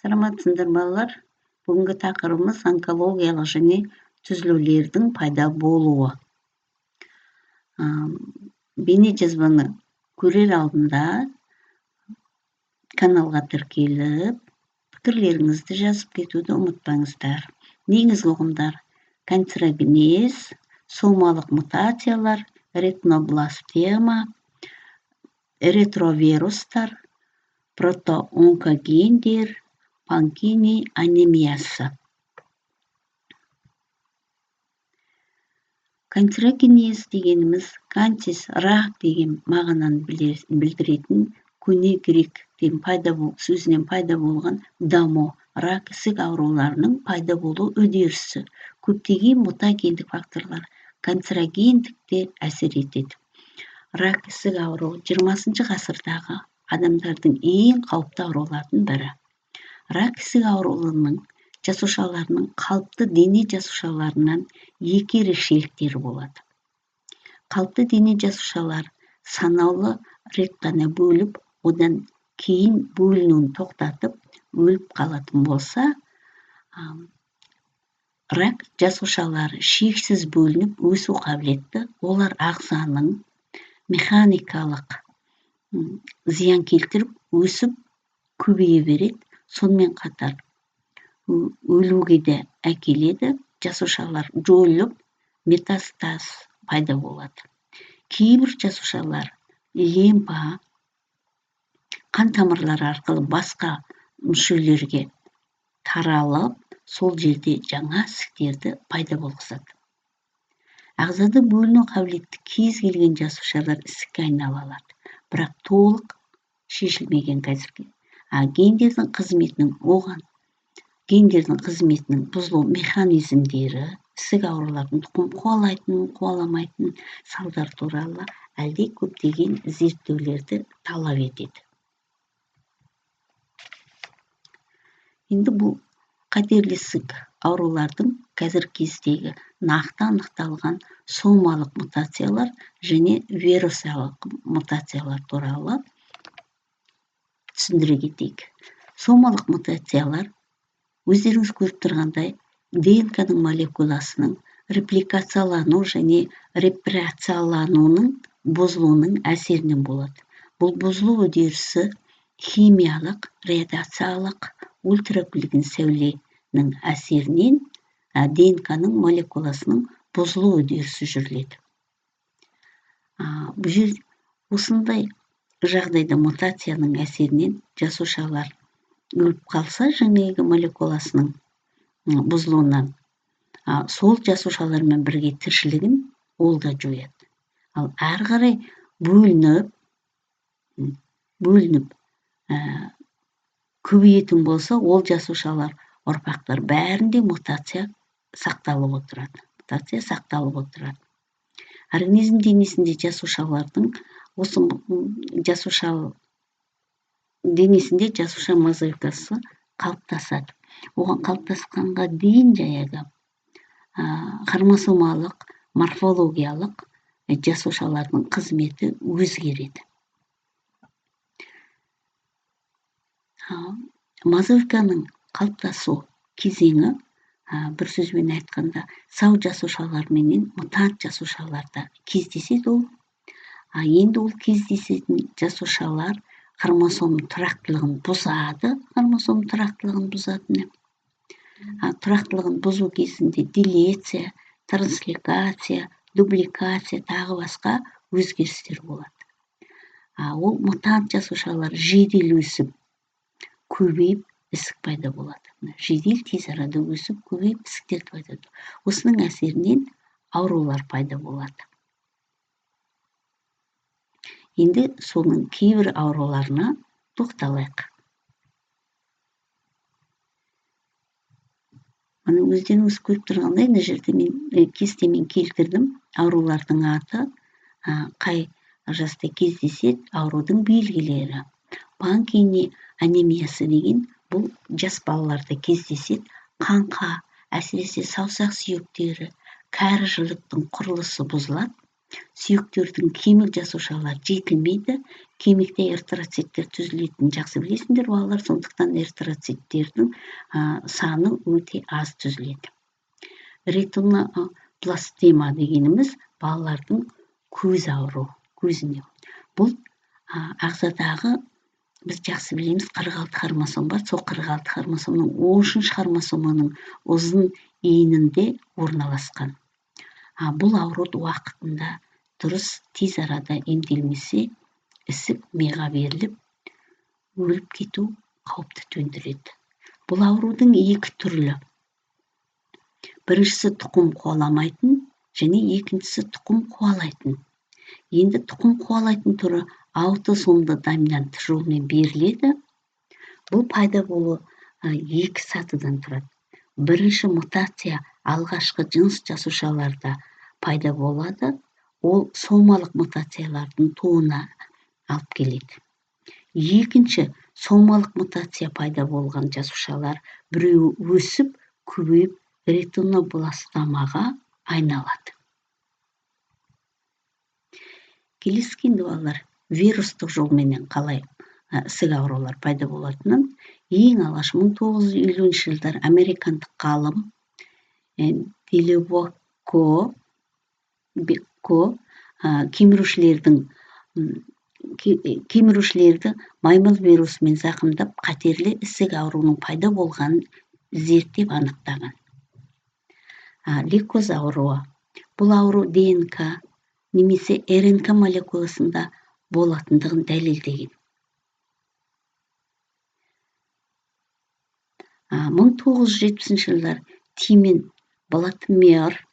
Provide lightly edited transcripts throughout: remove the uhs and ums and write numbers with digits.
Саламатсыздар балалар. Бүгінгі тақырыбымыз онкологиялық және түзілулердің пайда болуы. Бейне жазбаны көрер алдында каналға тіркеліп, пікірлеріңізді жазып кетуді ұмытпаңыздар. Негізгі ұғымдар: канцерогенез, сомалық мутациялар, ретинобластема, ретровирустар, протоонкогендер, Панкини анемиясы. Канцерогенез дегеніміз кантис рак деген мағынаны білдіретін көне грек сөзінен пайда болған дамо, рак ісік ауруларының пайда болу үдерісі. Көптеген мутагендік факторлар канцерогендікте әсер етеді. Рак ісік ауруы 20 ғасырдағы адамдардың ең қауіпті аурулардың бірі. Рак ісік ауруларының жасушаларының қалыпты дене жасушаларынан екі ерекшеліктері болады. Қалыпты дене жасушалар санаулы рет қана бөліп, одан кейін бөлінуін тоқтатып, өліп қалатын болса, рак жасушалары шексіз бөлініп өсу қабілетті, олар ағзаның механикалық зиян келтіріп, өсіп көбейе береді. Сонымен қатар өлуге де әкеледі, жасушалар жойылып, метастаз пайда болады. Кейбір жасушалар лимфа, қан тамырлары арқылы басқа мүшелерге таралып, сол жерде жаңа ісіктерді пайда болғызады. Ағзада бөліну қабілетті кез келген жасушалар ісікке айнала алады, бірақ толық шешілмеген қазірге. Гендердің қызметінің бұзылу механизмдері ісік аурулардың тұқым қуалайтын, қуаламайтын салдар туралы әлде көптеген зерттеулерді талап етеді. Енді бұл қатерлі ісік аурулардың қазір кездегі нақты анықталған сомалық мутациялар және вирусалық мутациялар туралы түсіндіре кетейік. Сомалық мутациялар өздеріңіз көріп тұрғандай ДНК-ның молекуласының репликациялану және репарациялануының бұзылуының әсерінен болады. Бұл бұзылу үдерісі химиялық, радиациялық, ультракүлгін сәуленің әсерінен ДНК-ның молекуласының бұзылу үдерісі жүріледі. Осындай жағдайда мутацияның әсерінен жасушалар өліп қалса, жаңағы молекуласының бұзылуынан, сол жасушалармен бірге тіршілігін ол да жояды. Ал әрі қарай бөлініп көбейетін болса, ол жасушалар ұрпақтар бәрінде мутация сақталып отырады. Организм денесінде жасуша мозаикасы қалыптасады. Оған қалыптасқанға дейін хромосомалық, морфологиялық жасушалардың қызметі өзгереді. Мозаиканың қалыптасу кезеңі, бір сөзбен айтқанда, сау жасушалар менен мутант жасушаларда кездеседі ол. Енді ол кездесетін жасушалар хромосом тұрақтылығын бұзады. Тұрақтылығын бұзу кезінде делеция, транслокация, дубликация тағы басқа өзгерістер болады. Ол мутант жасушалар жедел өсіп, көбейіп, ісік пайда болады. Жедел тез арада өсіп, көбейіп, ісіктер пайда болады. Осының әсерінен аурулар пайда болады. Енді соның кейбір ауруларына тоқталайық. Мұны өздеріңіз көріп тұрғандай, мына жерде мен кестемен келтірдім. Аурулардың аты, қай жаста кездеседі, аурудың белгілері. Панкини анемиясы деген бұл жас балаларда кездеседі. Қанқа, әсіресе саусақ сүйектері, кәрі жіліктің құрылысы бұзылады. сүйектердің кемік жасушалары жетілмейді. Кемікте эритроциттер түзілетінін жақсы білесіңдер балалар, сондықтан эритроциттердің саны өте аз түзіледі. Ретинобластема дегеніміз балалардың көз ауруы, көзіне. Бұл ағзадағы біз жақсы білеміз 46 хромосом бар. Сол 46 хромосомның 13 хромосомының ұзын иінінде орналасқан. Бұл ауруды уақытында дұрыс тез арада емделмесе, ісік миға беріліп, өліп кету қауіпті төндіреді. Бұл аурудың екі түрлі. Біріншісі тұқым қуаламайтын, және екіншісі тұқым қуалайтын. Енді тұқым қуалайтын түрі аутосомды доминантты жолмен беріледі. Бұл пайда болу екі сатыдан тұрады. Бірінші мутация алғашқы жыныс жасушаларда пайда болады. Ол сомалық мутациялардың тууына алып келеді. Екінші, сомалық мутация пайда болған жасушалар біреуі өсіп, көбейіп, ретинобластомаға айналады. Келесі балалар, вирустық жолменен қалай ісік аурулар пайда болатынын ең алғаш 1950 жылдар американдық ғалым Делевоко кемірушілерді маймыл вирусымен зақымдап, қатерлі ісік ауруының пайда болғанын зерттеп анықтаған. Лейкоз ауруы. Бұл ауру ДНК немесе РНК молекуласында болатындығын дәлелдеген. 1970 жылдар Тимен Блатмер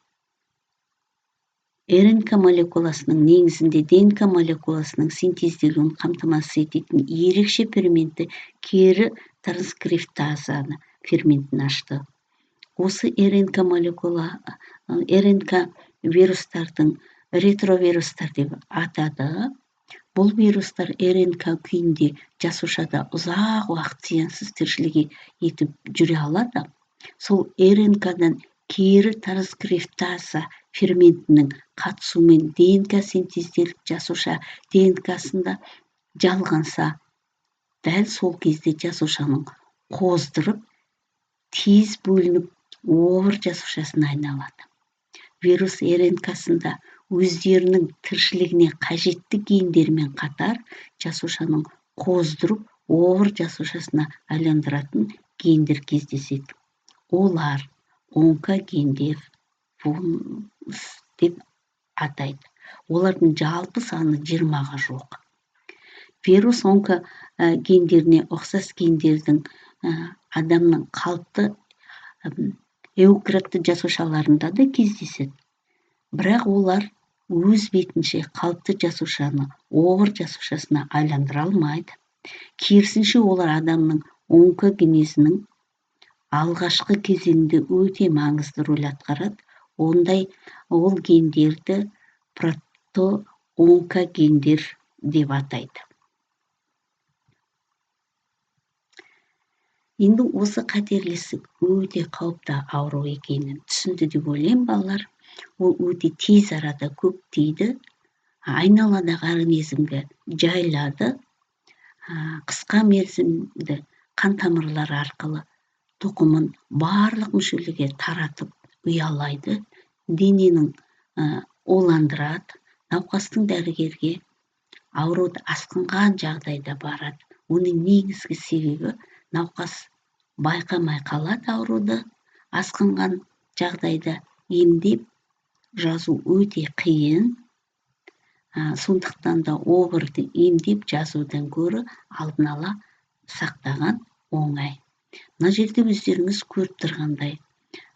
РНК молекуласының негізінде ДНК молекуласының синтезделуін қамтамасыз ететін ерекше ферменті кері транскриптазаны ферментін ашты. Осы РНК вирустардың ретровирустар деп атады. Бұл вирустар РНК күйінде жасушада ұзақ уақыт зиянсыз тіршілік етіп жүре алады. Сол РНК-дан кері транскриптаза ферментінің қатысуымен ДНК синтезделіп жасуша ДНК-сында жалғанса, дәл сол кезде жасушаның қоздырып, тез бөлініп, овыр жасушасына айналады. Вирус РНК-сында өздерінің тіршілігіне қажетті гендермен қатар жасушаның қоздырып, овыр жасушасына айландыратын гендер кездеседі. Олар онкогендер деп атайды. Олардың жалпы саны 20-ға жоқ. Вирус онкогендеріне ұқсас гендердің адамның қалыпты эукариотты жасушаларында да кездеседі. Бірақ олар өз бетінше қалыпты жасушаны овыр жасушасына айландыра алмайды. Керісінше олар адамның онкогенезінің алғашқы кезеңінде өте маңызды рөл атқарады. Ол гендерді протоонкогендер деп атайды. Енді осы қатерлісік өте қауіпті ауру екенін түсінді деп ойлаймын балалар. Ол өте тез арада көптейді, айналадағы организмге жайылады, қысқа мерзімді қан тамырлары арқылы тұқымын барлық мүшелерге таратып ұялайды, дененің уландырады, науқастың дәрігерге ауруды асқынған жағдайда барады. Оның негізгі себебі науқас байқамай қалады ауруды, асқынған жағдайда емдеп жазу өте қиын. Сондықтан да обырды емдеп жазудан гөрі алдын ала сақтаған оңай. Мына жерде өздеріңіз көріп тұрғандай,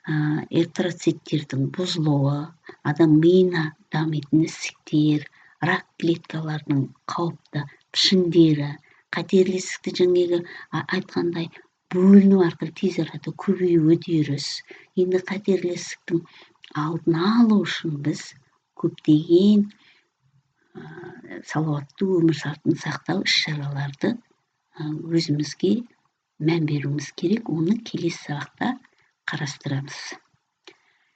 эритроциттердің бұзылуы, адам миына дамитын ісіктер, рак клеткаларының қауіпті пішіндері, қатерлі ісікті жаңағы айтқандай бөліну арқылы тез арада көбеюі үдеріс. Енді қатерлі ісіктің алдын алу үшін біз көптеген салауатты өмір салтын сақтау іс-шараларды өзімізге мән беруіміз керек. Оны келесі сабақта қарастырамыз.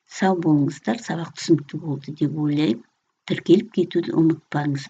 Сау болыңыздар, сабақ түсінікті болды деп ойлаймын. тіркеліп кетуді ұмытпаңыз.